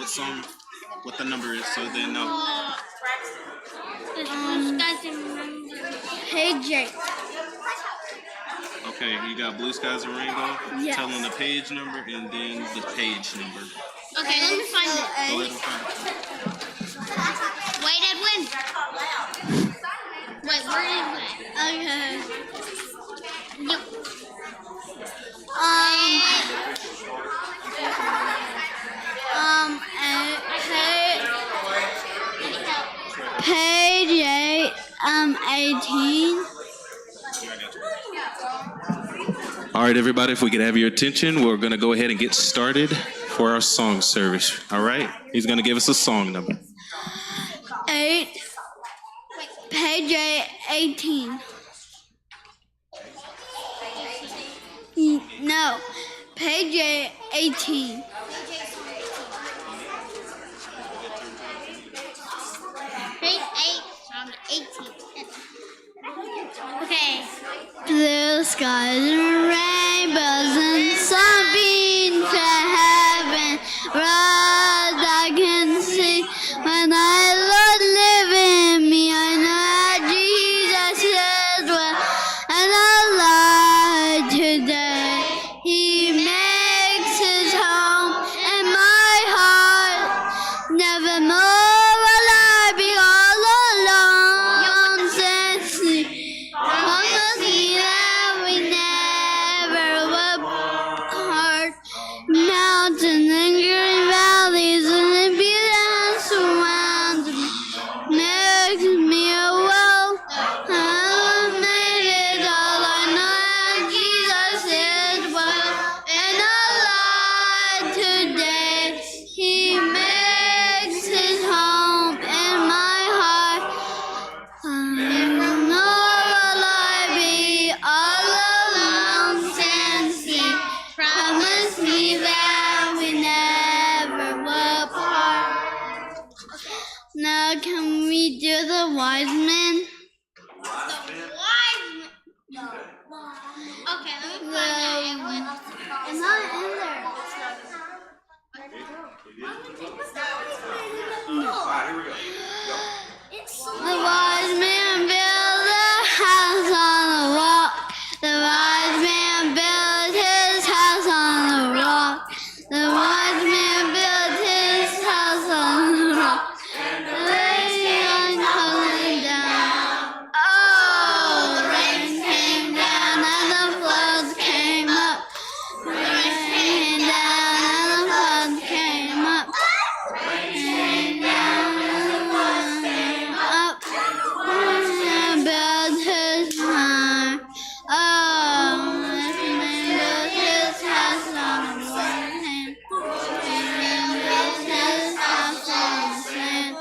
what song, what the number is, so they know. Page 8. Okay, you got Blue Skies and Rainbow. Yes. Tell them the page number and then the page number. Okay, let me find it. Go ahead and find it. Wait, Edwin. Wait, where is it? Okay. Yep. Page 8, 18. All right, everybody, if we could have your attention, we're going to go ahead and get started for our song service. All right? He's going to give us a song number. 8. Page 8, 18. No. Page 8, 18. Page 8, song 18. Okay. Blue skies and rainbows and sunbeams to heaven. Rise, I can see when I Lord live in me. I know that Jesus is well and alive today. He makes his home in my heart. Nevermore will I be all alone since he promised me that we never will part. Mountains and green valleys and the beauty surrounds me. Makes me a well. I've made it all. I know that Jesus is well and alive today. He makes his home in my heart. Nor will I be all alone since he promised me that we never will part. Now can we do the wise men? Okay, let me find that, Edwin. It's not in there. The wise man built a house on a rock. The wise man built his house on a rock. The wise man built his house on a rock. The rain coming down. Oh, the rain came down and the floods came up. The rain came down and the floods came up. Rain down and the floods came up. And built his house. Oh, this man built his house on the sand. Built his house on the sand.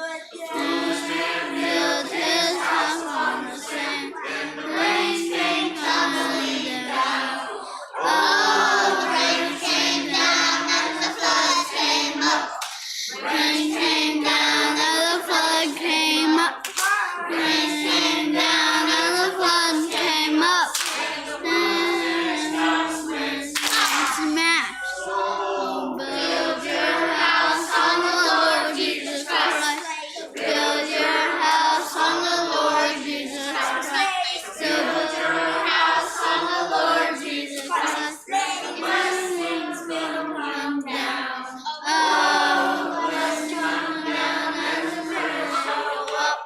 Built his house on the sand. Rain came tumbling down. Oh, the rain came down and the floods came up. Rain came down and the flood came up. Rain came down and the flood came up. Smash. Build your house on the Lord Jesus Christ. Build your house on the Lord Jesus Christ. Build your house on the Lord Jesus Christ. Blessings will come down. Oh, blessings come down as the birds go up.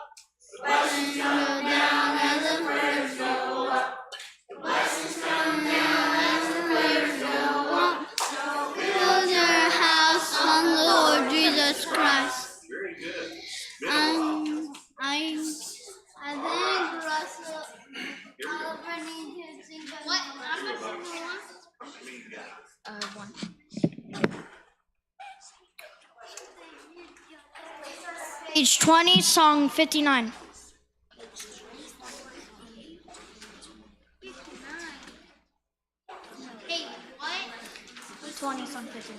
Blessings come down as the birds go up. Blessings come down as the birds go up. Build your house on the Lord Jesus Christ. Very good. I think Russell Oliver needs to sing the What number do you want? 1. Page 20, song 59. Hey, what? 20, song 59.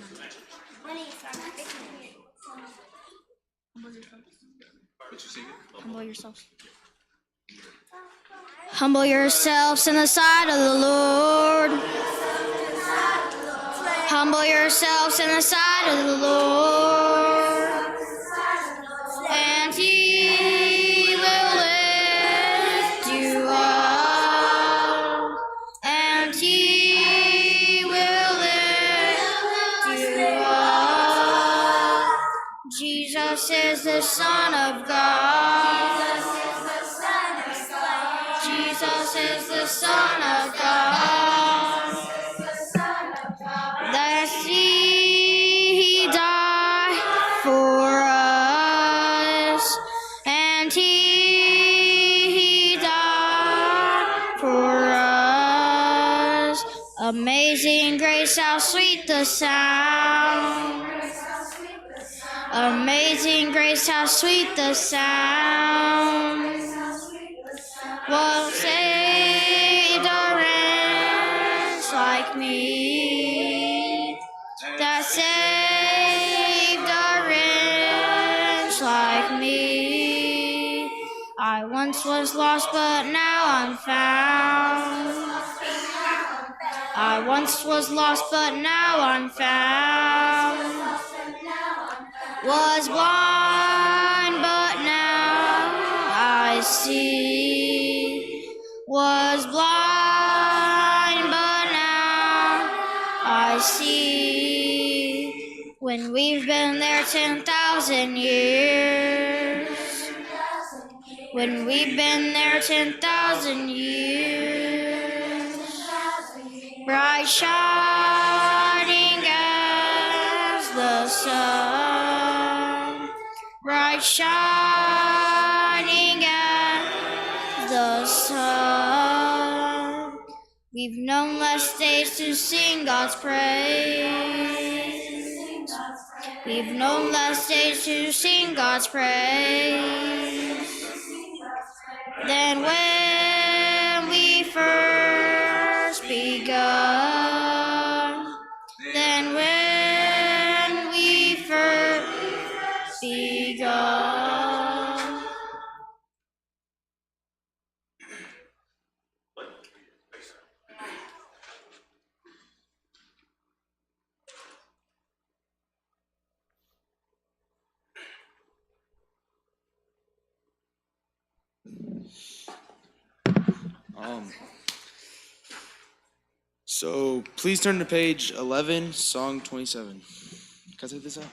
What you singing? Humble yourselves. Humble yourselves in the sight of the Lord. Humble yourselves in the sight of the Lord. Jesus is the Son of God. Jesus is the Son of God. That He died for us, and He died for us. Amazing grace, how sweet the sound. Amazing grace, how sweet the sound. Was saved a wretch like me, that saved a wretch like me. I once was lost, but now I'm found. I once was lost, but now I'm found. Was blind, but now I see. Was blind, but now I see. When we've been there 10,000 years. When we've been there 10,000 years. Bright shining as the sun. Bright shining as the sun. We've known less days to sing God's praise. We've known less days to sing God's praise than when we first begun. Than when we first begun. So please turn to page 11, song 27. Can I take this out?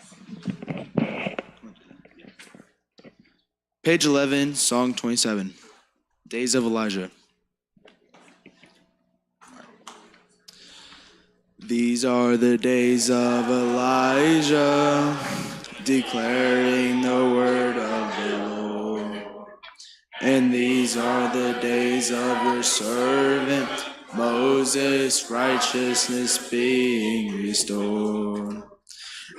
Page 11, song 27. Days of Elijah. These are the days of Elijah, declaring the word of the Lord. And these are the days of your servant Moses, righteousness being restored.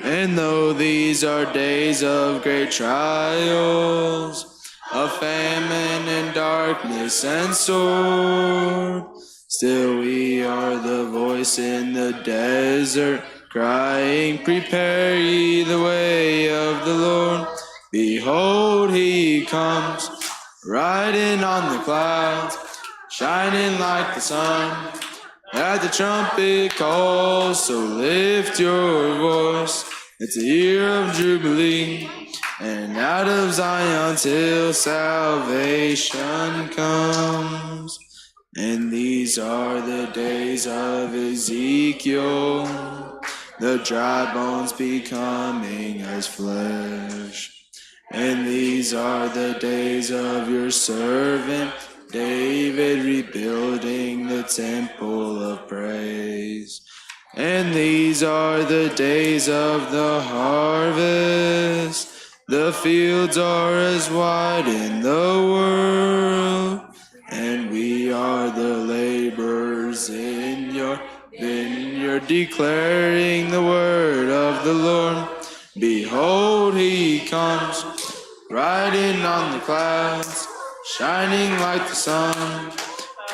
And though these are days of great trials, of famine and darkness and sword, still we are the voice in the desert, crying, prepare ye the way of the Lord. Behold, he comes, riding on the clouds, shining like the sun. At the trumpet call, so lift your voice. It's a year of jubilee, and out of Zion till salvation comes. And these are the days of Ezekiel, the dry bones becoming as flesh. And these are the days of your servant David, rebuilding the temple of praise. And these are the days of the harvest. The fields are as wide in the world, and we are the laborers in your vineyard, declaring the word of the Lord. Behold, he comes, riding on the clouds, shining like the sun.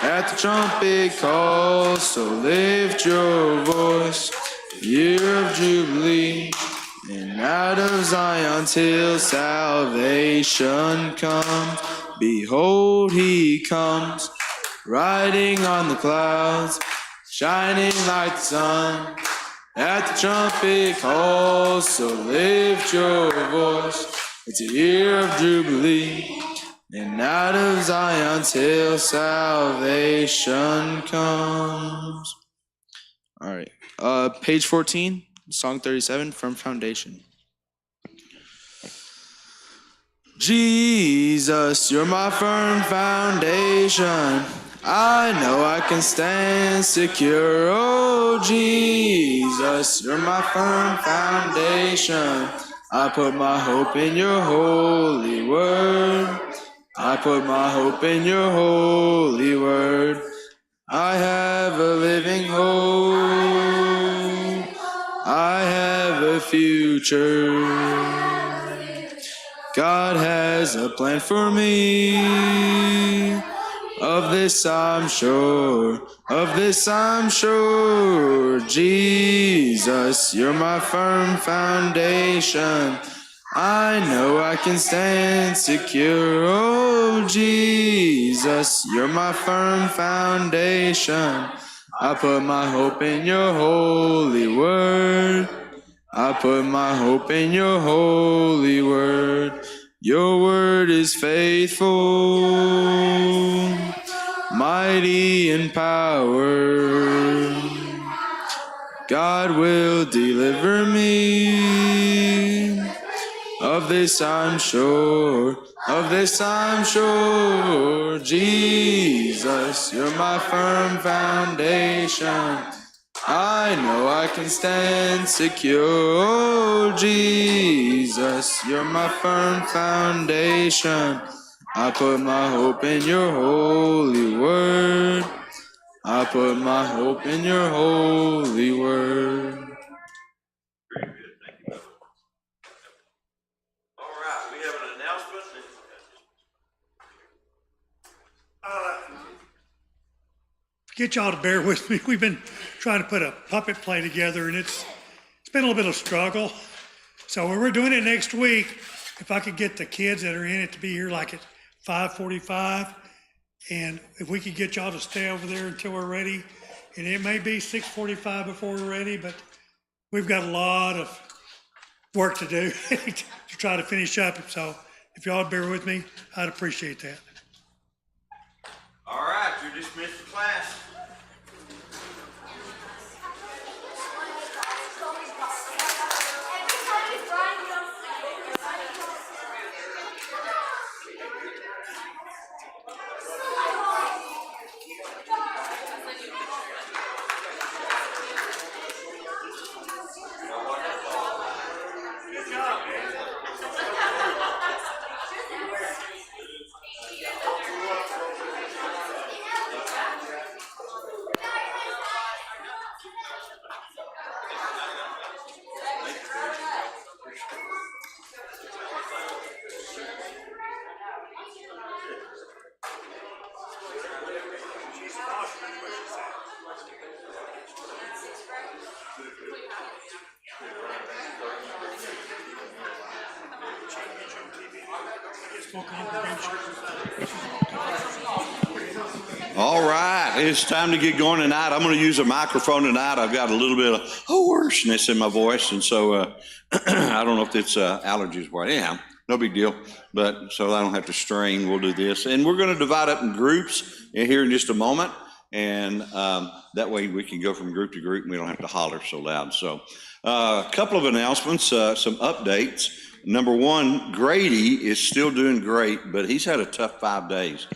At the trumpet call, so lift your voice. Year of jubilee, and out of Zion till salvation comes. Behold, he comes, riding on the clouds, shining like the sun. At the trumpet call, so lift your voice. It's a year of jubilee, and out of Zion till salvation comes. All right. Page 14, song 37, From Foundation. Jesus, you're my firm foundation. I know I can stand secure. Oh, Jesus, you're my firm foundation. I put my hope in your holy word. I put my hope in your holy word. I have a living hope. I have a future. God has a plan for me. Of this I'm sure. Of this I'm sure. Jesus, you're my firm foundation. I know I can stand secure. Oh, Jesus, you're my firm foundation. I put my hope in your holy word. I put my hope in your holy word. Your word is faithful, mighty in power. God will deliver me. Of this I'm sure, of this I'm sure. Jesus, you're my firm foundation. I know I can stand secure. Oh, Jesus, you're my firm foundation. I put my hope in your holy word. I put my hope in your holy word. All right, we have an announcement. Get y'all to bear with me. We've been trying to put a puppet play together, and it's been a little bit of a struggle. So we're doing it next week. If I could get the kids that are in it to be here like at 5:45, and if we could get y'all to stay over there until we're ready, and it may be 6:45 before we're ready, but we've got a lot of work to do to try to finish up. So if y'all bear with me, I'd appreciate that. All right, you're dismissed to class. All right, it's time to get going tonight. I'm going to use a microphone tonight. I've got a little bit of hoarseness in my voice, and so I don't know if it's allergies or what. Yeah, no big deal. But so I don't have to strain. We'll do this, and we're going to divide up in groups here in just a moment, and that way we can go from group to group, and we don't have to holler so loud. So a couple of announcements, some updates. Number one, Grady is still doing great, but he's had a tough 5 days.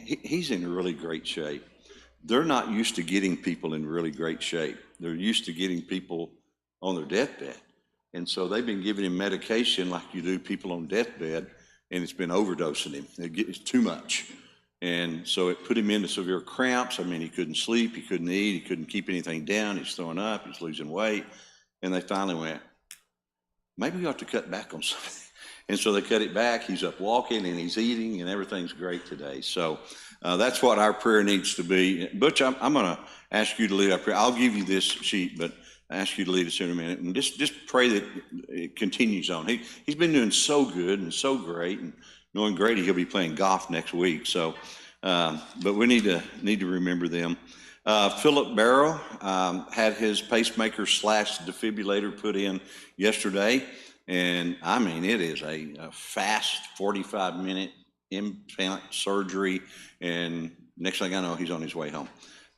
He's in really great shape. They're not used to getting people in really great shape. They're used to getting people on their deathbed. And so they've been giving him medication like you do people on deathbed, and it's been overdosing him. It's too much. And so it put him into severe cramps. I mean, he couldn't sleep, he couldn't eat, he couldn't keep anything down. He's throwing up, he's losing weight. And they finally went, maybe we ought to cut back on something. And so they cut it back. He's up walking and he's eating and everything's great today. So that's what our prayer needs to be. Butch, I'm going to ask you to lead our prayer. I'll give you this sheet, but I ask you to lead us in a minute. And just pray that it continues on. He's been doing so good and so great. And knowing Grady, he'll be playing golf next week. So, but we need to remember them. Philip Barrow had his pacemaker / defibrillator put in yesterday. And I mean, it is a fast 45-minute implant surgery. And next thing I know, he's on his way home.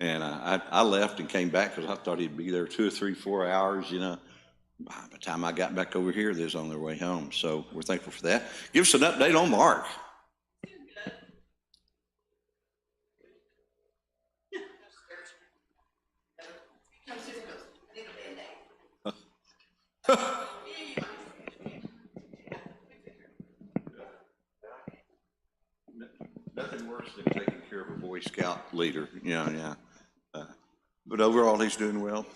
And I left and came back because I thought he'd be there 2 or 3, 4 hours, you know. By the time I got back over here, they was on their way home. So we're thankful for that. Give us an update on Mark. Nothing worse than taking care of a Boy Scout leader. Yeah. But overall, he's doing well.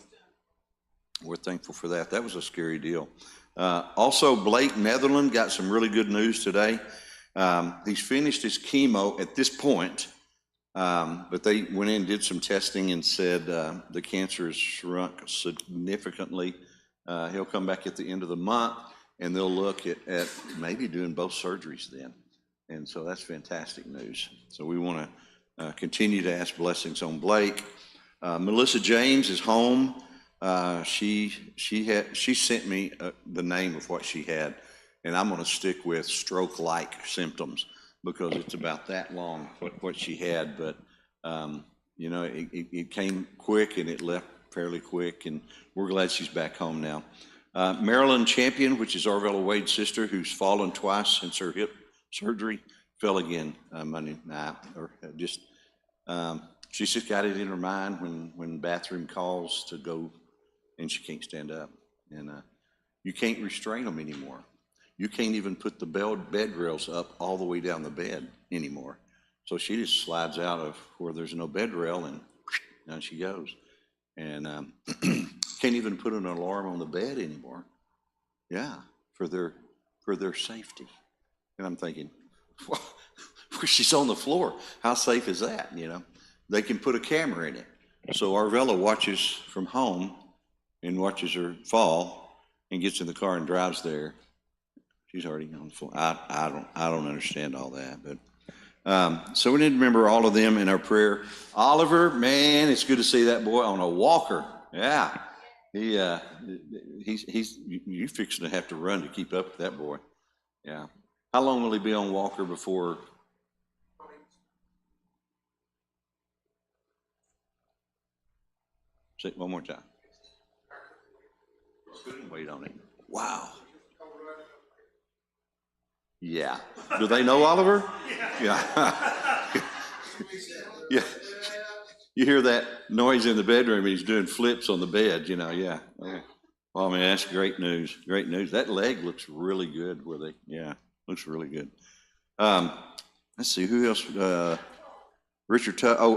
We're thankful for that. That was a scary deal. Also, Blake Netherland got some really good news today. He's finished his chemo at this point, but they went in and did some testing and said the cancer has shrunk significantly. He'll come back at the end of the month, and they'll look at maybe doing both surgeries then. And so that's fantastic news. So we want to continue to ask blessings on Blake. Melissa James is home. She sent me the name of what she had, and I'm going to stick with stroke-like symptoms because it's about that long what she had. But it came quick and it left fairly quick, and we're glad she's back home now. Marilyn Champion, which is Arvella Wade's sister, who's fallen twice since her hip surgery, fell again Monday night, she's just got it in her mind when bathroom calls to go, and she can't stand up, and you can't restrain them anymore. You can't even put the bed rails up all the way down the bed anymore. So she just slides out of where there's no bed rail, and down she goes, and can't even put an alarm on the bed anymore. Yeah, for their safety. And I'm thinking, well, she's on the floor. How safe is that? They can put a camera in it. So Arvella watches from home and watches her fall and gets in the car and drives there. She's already on the floor. I don't understand all that, but so we need to remember all of them in our prayer. Oliver, man, it's good to see that boy on a walker. Yeah, he's you fixing to have to run to keep up with that boy. Yeah. How long will he be on walker before? Say it one more time. Wait on it. Wow. Yeah. Do they know Oliver? Yeah. Yeah. You hear that noise in the bedroom, and he's doing flips on the bed, yeah. Well, man, that's great news. Great news. That leg looks really good looks really good. Let's see, who else?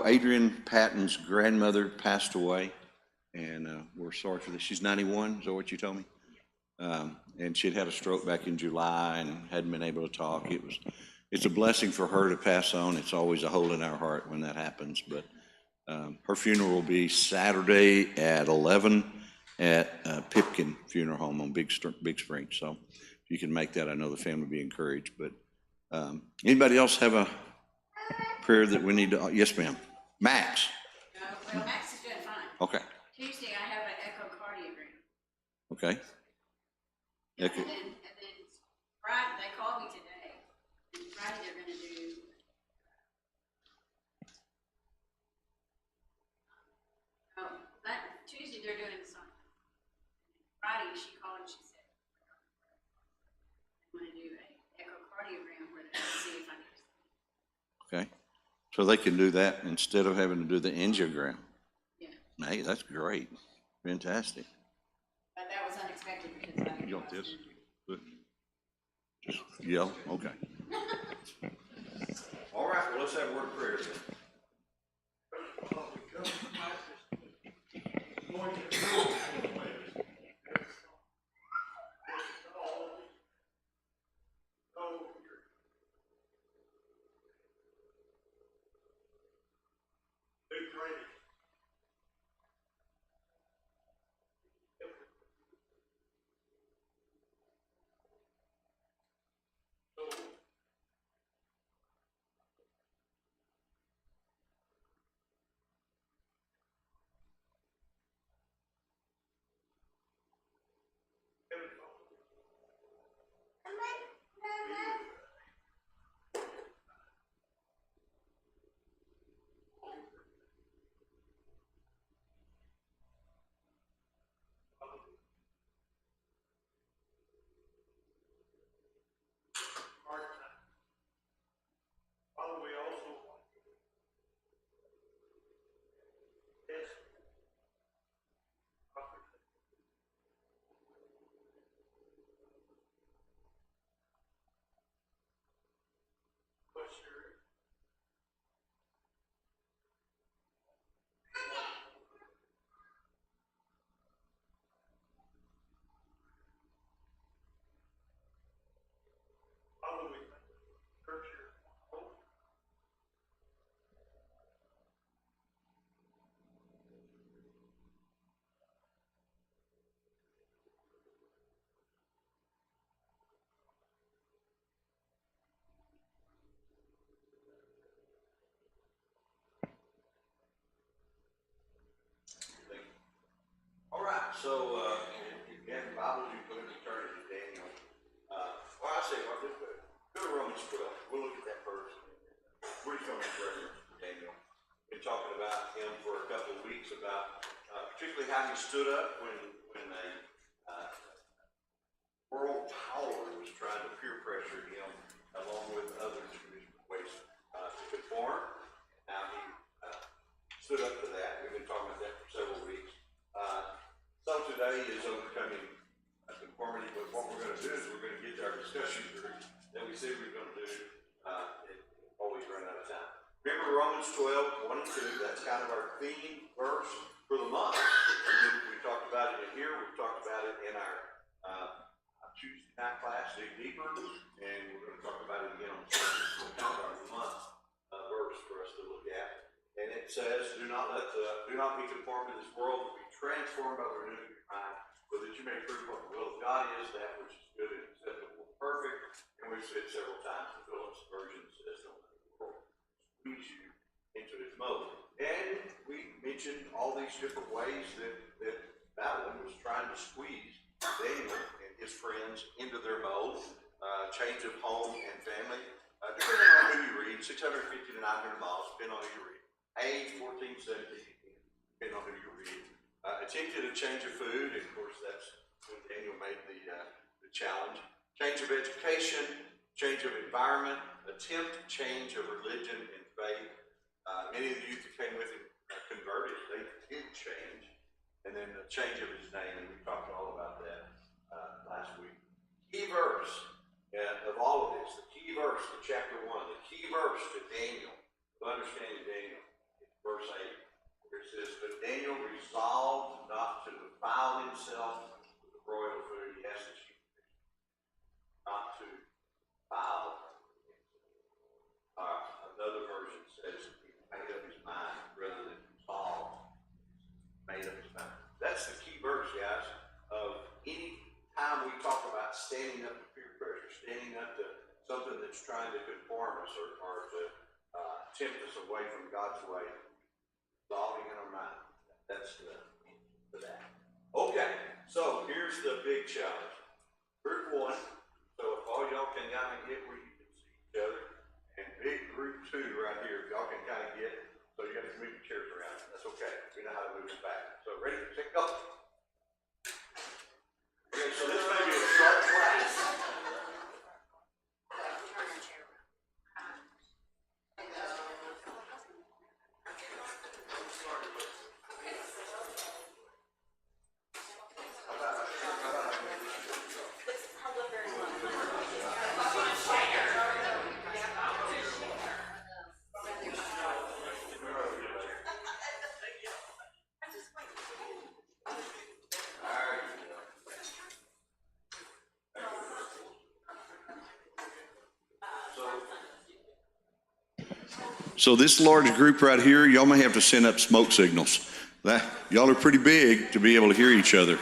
Adrian Patton's grandmother passed away, and we're sorry for this. She's 91, is that what you told me? And she'd had a stroke back in July and hadn't been able to talk. It's a blessing for her to pass on. It's always a hole in our heart when that happens, but her funeral will be Saturday at 11 at Pipkin Funeral Home on Big Spring. So if you can make that, I know the family will be encouraged. But anybody else have a prayer that we need to? Yes, ma'am. Max. Well, Max is doing fine. Okay. Tuesday, I have an echocardiogram. Okay. And then Friday, they called me today. And Friday, they're going to do. Tuesday, they're doing something. Friday, she called and she said, I'm going to do an echocardiogram where they're going to see if I need. Okay. So they can do that instead of having to do the angiogram. Yeah. Hey, that's great. Fantastic. But that was unexpected because You want this? Good. Just yell? Okay. All right, well, let's have a word of prayer. So, if you have your Bibles, you put it in turn to Daniel. Well, I say, well, go to Romans 12. We'll look at that first. We're just going to reference Daniel. Been talking about him for a couple of weeks about particularly how he stood up when a world power was trying to peer pressure him along with others who his ways to conform. Now he stood up to that. We've been talking about that for several weeks. So today is overcoming conformity, but what we're going to do is we're going to get to our discussion group that we said we were going to do. Always run out of time. Remember Romans 12, 1 and 2, that's kind of our theme verse for the month. We talked about it in here, we've talked about it in our Tuesday night class, Dig Deeper, and we're going to talk about it again on Sunday. So kind of our month verse for us to look at. And it says, do not be conformed to this world, but be transformed by the renewing of your mind, so that you may prove what the will of God is, that which is good and acceptable and perfect. And we've said several times, the Phillips version says, don't let the world squeeze you into its mold. And we mentioned all these different ways that Babylon was trying to squeeze Daniel and his friends into their mold, change of home and family. Depending on who you read, 650 to 900 miles, depending on who you read. Age 1470, depending on who you read. Attempted a change of food, and of course that's when Daniel made the challenge. Change of education, change of environment, attempt change of religion and faith. Many of the youth that came with him converted, they did change. And then the change of his name, and we talked all about that last week. Key verse of all of this, the key verse to chapter 1, the key verse to Daniel, to understanding Daniel, is verse 8, where it says, but Daniel resolved not to defile himself with the royal food. He has to keep not to defile. Another version says he made up his mind rather than resolve. Made up his mind. That's the key verse, guys, of any time we talk about standing up to peer pressure, standing up to something that's trying to conform us or to tempt us away from God's way, resolving in our mind. That's for that. Okay, so here's the big challenge. Group 1, so if all y'all can kind of get where you can see each other, and big group 2 right here, if y'all can kind of get, so you got to move your chairs around. That's okay. We know how to move it back. So ready, set, go. Okay, so this may be a short class. So this large group right here, y'all may have to send up smoke signals. Y'all are pretty big to be able to hear each other.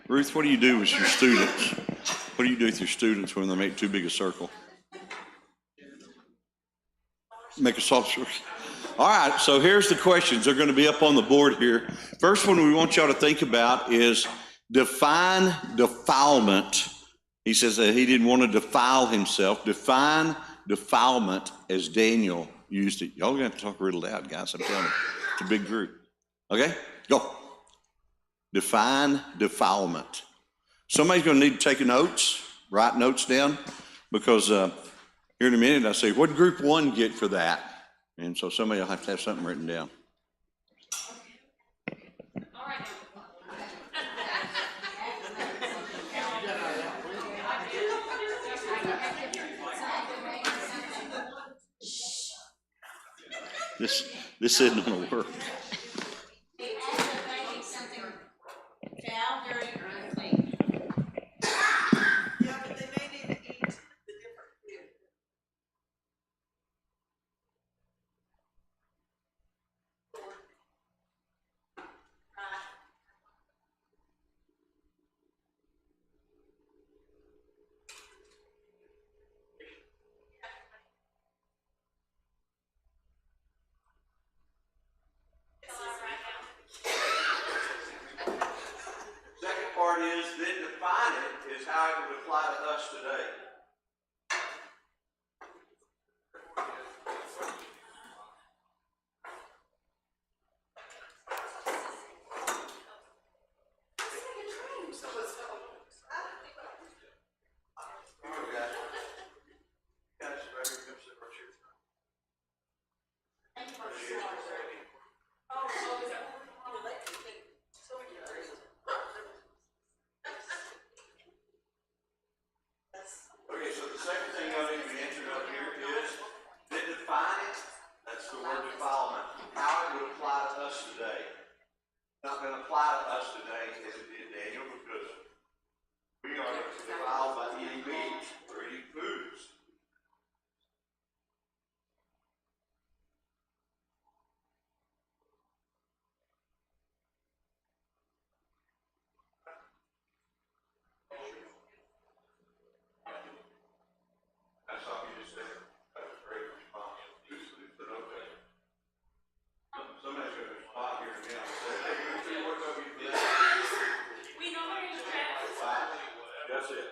Ruth, what do you do with your students? What do you do with your students when they make too big a circle? Make a soft circle. All right, so here's the questions. They're going to be up on the board here. First one we want y'all to think about is define defilement. He says that he didn't want to defile himself. Define defilement as Daniel used it. Y'all are going to have to talk real loud, guys. I'm telling you. It's a big group. Okay, go. Define defilement. Somebody's going to need to take notes, write notes down, because here in a minute I say, what did group 1 get for that? And so somebody will have to have something written down. This isn't going to work. it would apply to us today. Okay, so the second thing I need to mention up here is that define it, that's the word defilement, how it would apply to us today. Not gonna apply to us today as it did Daniel, because we are defiled by eating meat or eating foods. That's all you just said. That was a great response. But okay. Somebody's gonna respond here again and say, hey, what are you doing? We know where he's at. That's it.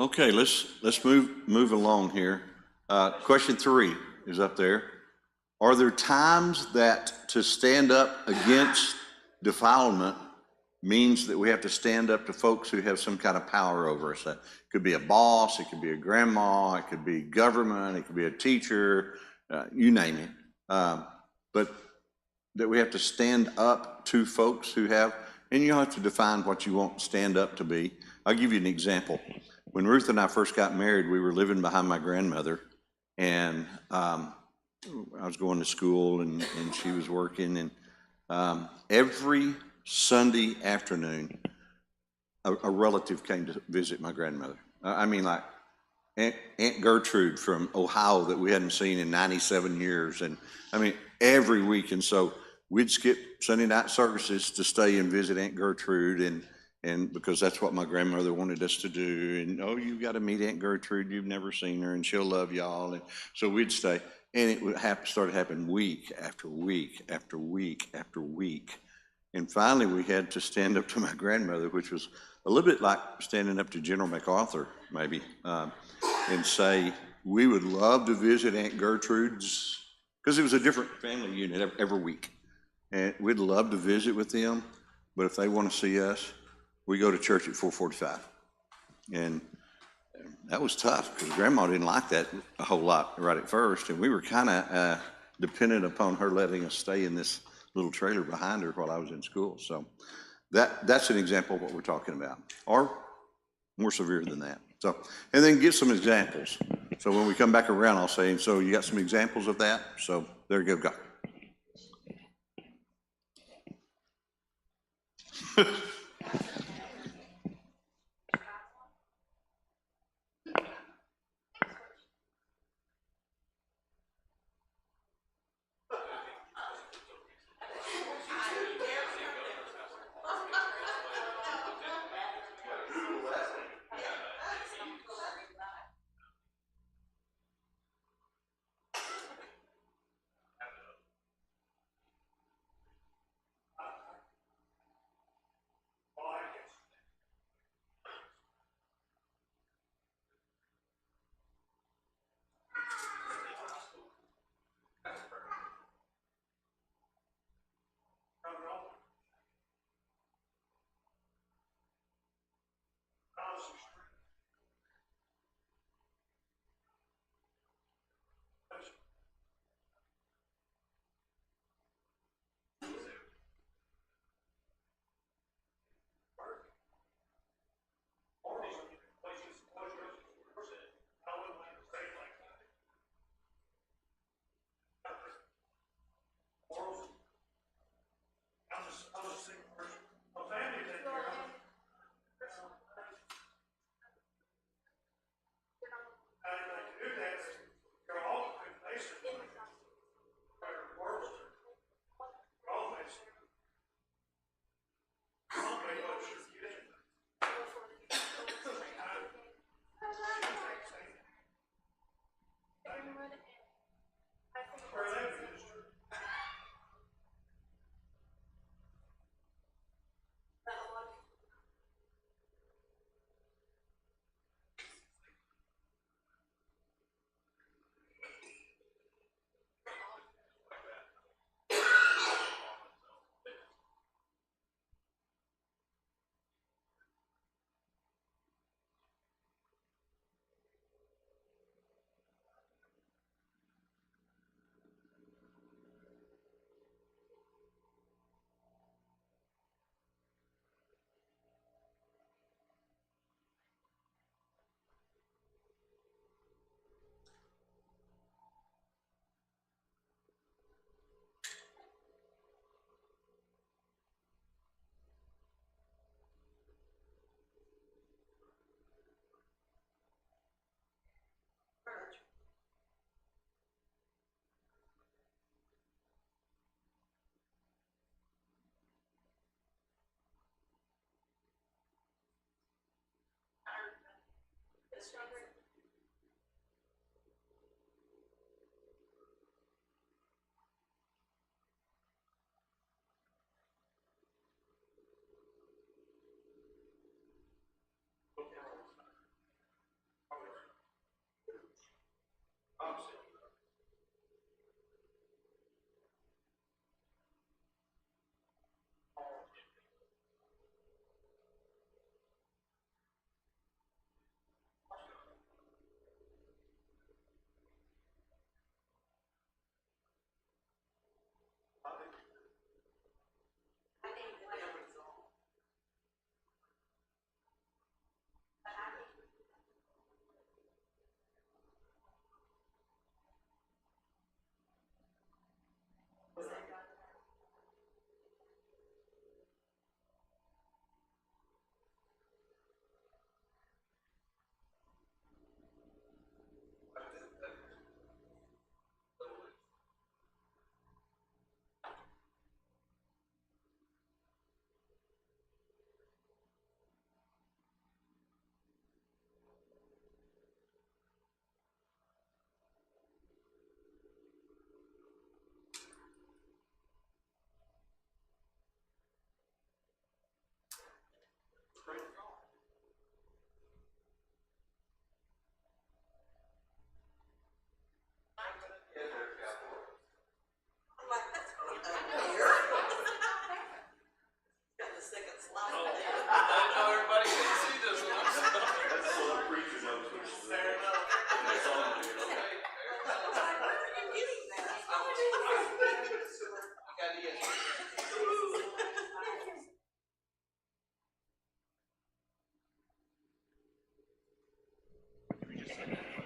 Okay, let's move along here. Question 3 is up there. Are there times that to stand up against defilement means that we have to stand up to folks who have some kind of power over us? That could be a boss, it could be a grandma, it could be government, it could be a teacher, you name it. But that we have to stand up to folks who have, and you have to define what you want stand up to be. I'll give you an example. When Ruth and I first got married, we were living behind my grandmother, and I was going to school, and she was working, and every Sunday afternoon, a relative came to visit my grandmother. I mean, like Aunt Gertrude from Ohio that we hadn't seen in 97 years, and I mean, every week. And so we'd skip Sunday night services to stay and visit Aunt Gertrude, and because that's what my grandmother wanted us to do. And, oh, you've got to meet Aunt Gertrude. You've never seen her, and she'll love y'all. And so we'd stay. And it would started happening week after week after week after week. And finally, we had to stand up to my grandmother, which was a little bit like standing up to General MacArthur, maybe, and say, we would love to visit Aunt Gertrude's, because it was a different family unit every week. And we'd love to visit with them, but if they want to see us, we go to church at 4:45. And that was tough because Grandma didn't like that a whole lot right at first. And we were kind of dependent upon her letting us stay in this little trailer behind her while I was in school. So that's an example of what we're talking about, or more severe than that. So, and then give some examples. So when we come back around, I'll say, so you got some examples of that? So there you go.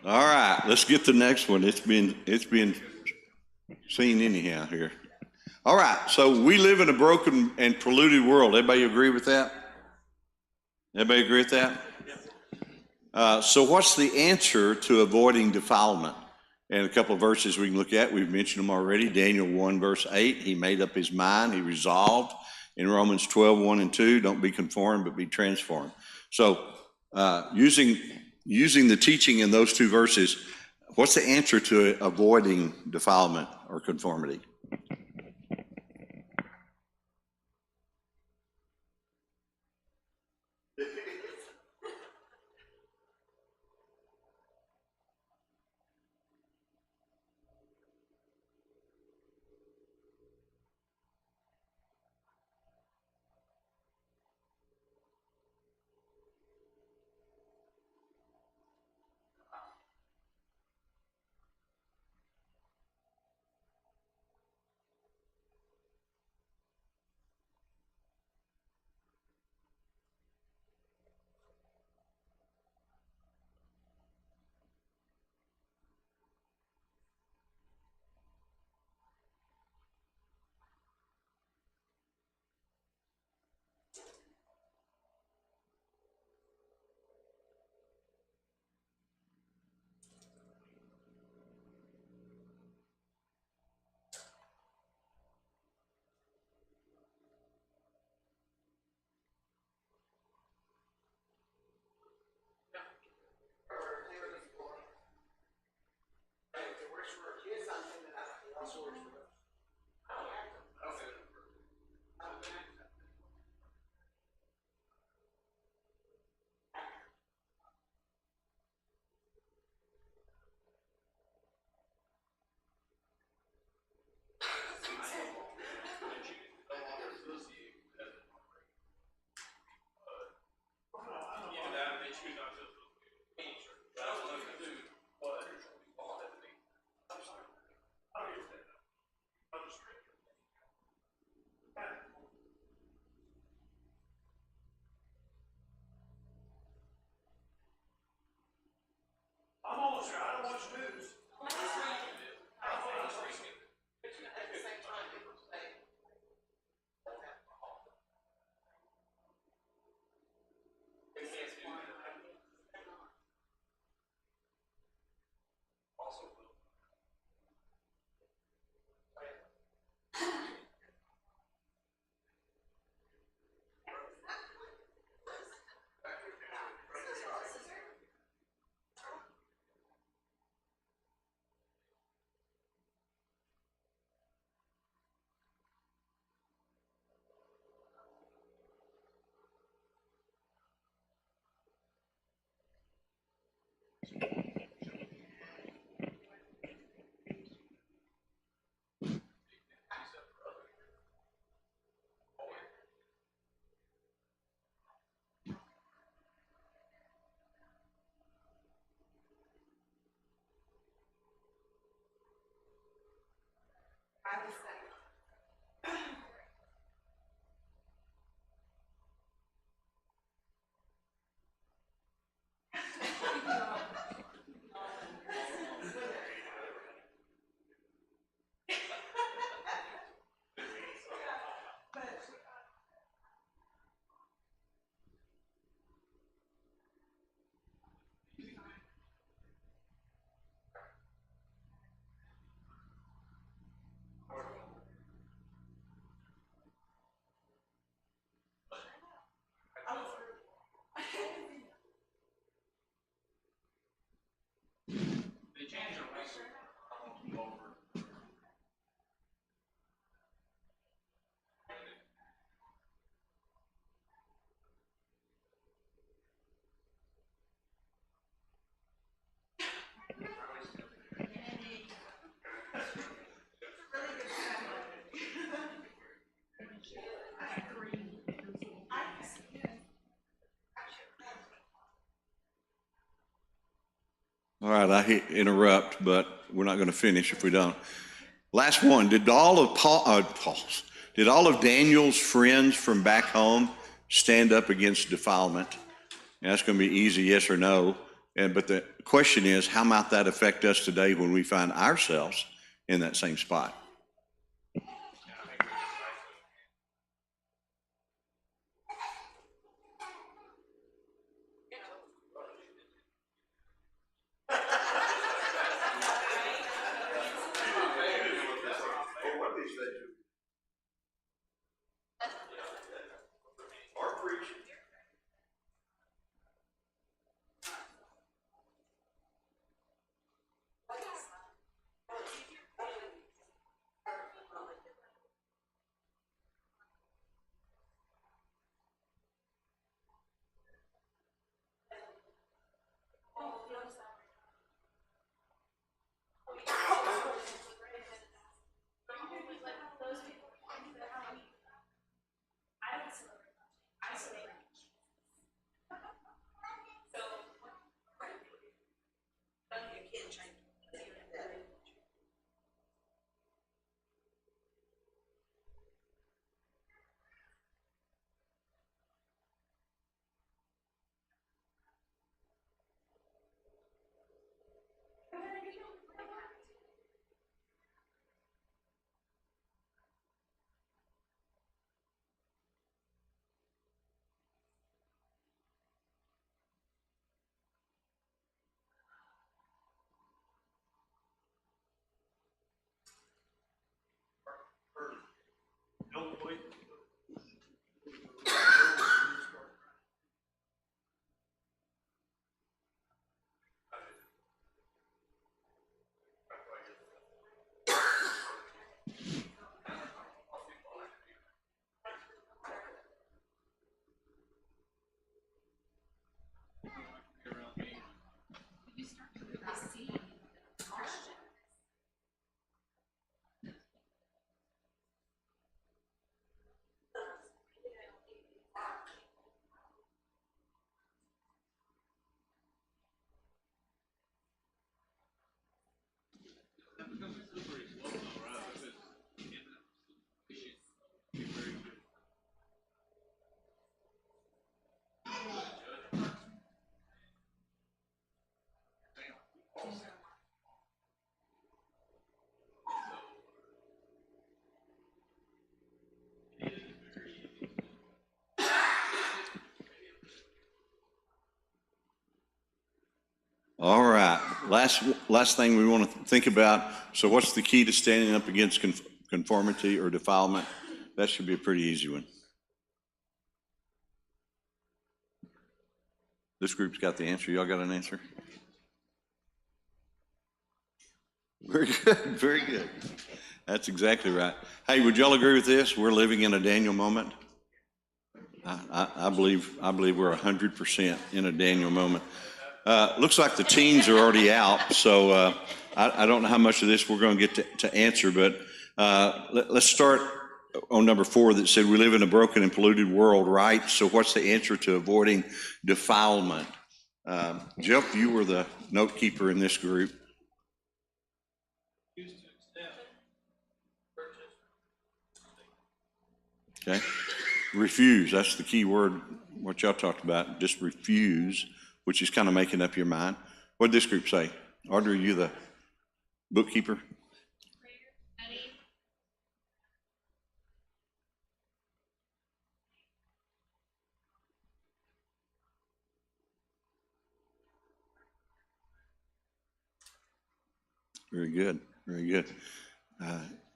All right, let's get the next one. It's been seen anyhow here. All right, so we live in a broken and polluted world. Everybody agree with that? Everybody agree with that? So what's the answer to avoiding defilement? And a couple of verses we can look at. We've mentioned them already. Daniel 1, verse 8, he made up his mind. He resolved. In Romans 12, 1 and 2, don't be conformed, but be transformed. So using the teaching in those two verses, what's the answer to avoiding defilement or conformity? All right, I hate to interrupt, but we're not going to finish if we don't. Last one. Did all of Daniel's friends from back home stand up against defilement? And that's going to be easy, yes or no. But the question is, how might that affect us today when we find ourselves in that same spot? All right, last thing we want to think about. So what's the key to standing up against conformity or defilement? That should be a pretty easy one. This group's got the answer. Y'all got an answer? Very good, very good. That's exactly right. Hey, would y'all agree with this? We're living in a Daniel moment. I believe we're 100% in a Daniel moment. Looks like the teens are already out, so I don't know how much of this we're going to get to answer, but let's start on number 4 that said we live in a broken and polluted world, right? So what's the answer to avoiding defilement? Jeff, you were the note keeper in this group. Okay. Refuse, that's the key word, what y'all talked about, just refuse, which is kind of making up your mind. What did this group say? Audrey, are you the bookkeeper? Very good, very good.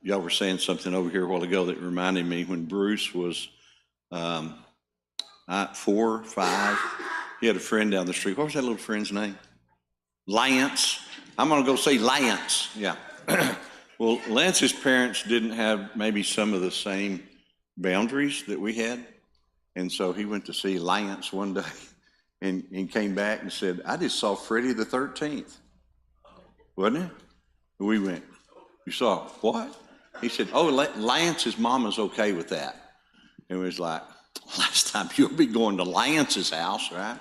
Y'all were saying something over here a while ago that reminded me when Bruce was 4 or 5, he had a friend down the street. What was that little friend's name? Lance. I'm going to go say Lance. Yeah. Well, Lance's parents didn't have maybe some of the same boundaries that we had. And so he went to see Lance one day and came back and said, I just saw Freddie the 13th. Wasn't it? We went, you saw what? He said, oh, Lance's mama's okay with that. And it was like, last time you'll be going to Lance's house, right?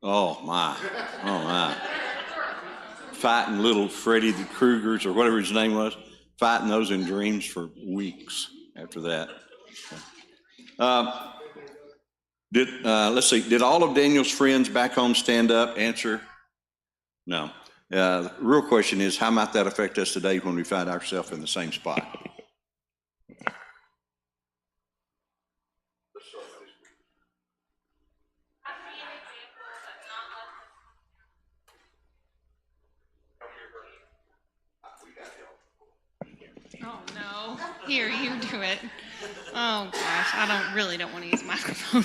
Oh my. Fighting little Freddie the Krugers or whatever his name was, fighting those in dreams for weeks after that. Let's see, did all of Daniel's friends back home stand up? Answer, no. The real question is, how might that affect us today when we find ourselves in the same spot? Oh, no. Here, you do it. Oh, gosh. I really don't want to use a microphone.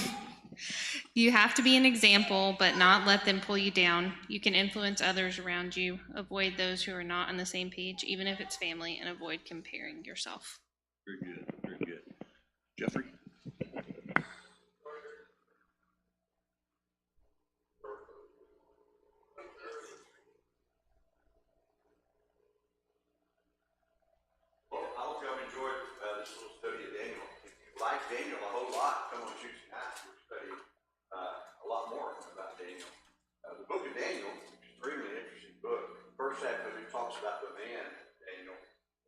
You have to be an example, but not let them pull you down. You can influence others around you. Avoid those who are not on the same page, even if it's family, and avoid comparing yourself. Very good, very good. Jeffrey? Well, I hope y'all enjoyed this little study of Daniel. If you like Daniel a whole lot, come on Tuesday night, we'll study a lot more about Daniel. The book of Daniel is an extremely interesting book. The first half of it talks about the man, Daniel.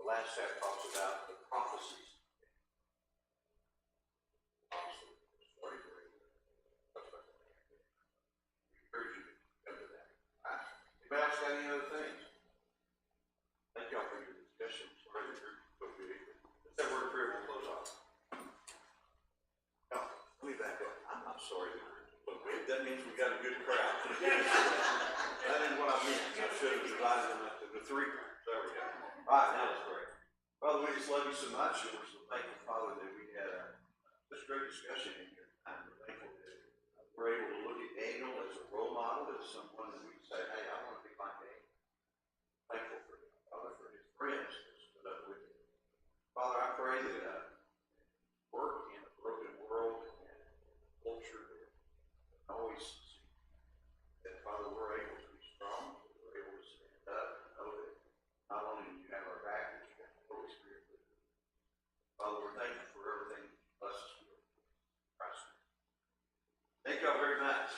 The last half talks about the prophecies. Anybody else got any other things? Thank y'all for your discussion. Sorry the group was so big. Let's have a word of prayer, we'll close off. No, let me back up. I'm not sorry the group was so big. That means we got a good crowd. That isn't what I meant. I should have divided them up to the three groups. There we go. All right, now let's pray. Father, we just love you so much, and we're so thankful, Father, that we had this great discussion in here. I'm thankful that we're able to look at Daniel as a role model, as someone that we can say, hey, I want to be like Daniel. Thankful for him, Father, for his friends that stood up with him. Father, I pray that work in a broken world and culture that always succeed. That, Father, we're able to be strong, we're able to stand up and know that not only do you have our back, but you have the Holy Spirit with us. Father, we're thankful for everything you bless us with. Christ. Thank y'all very much.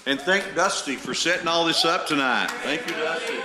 And thank Dusty for setting all this up tonight. Thank you, Dusty.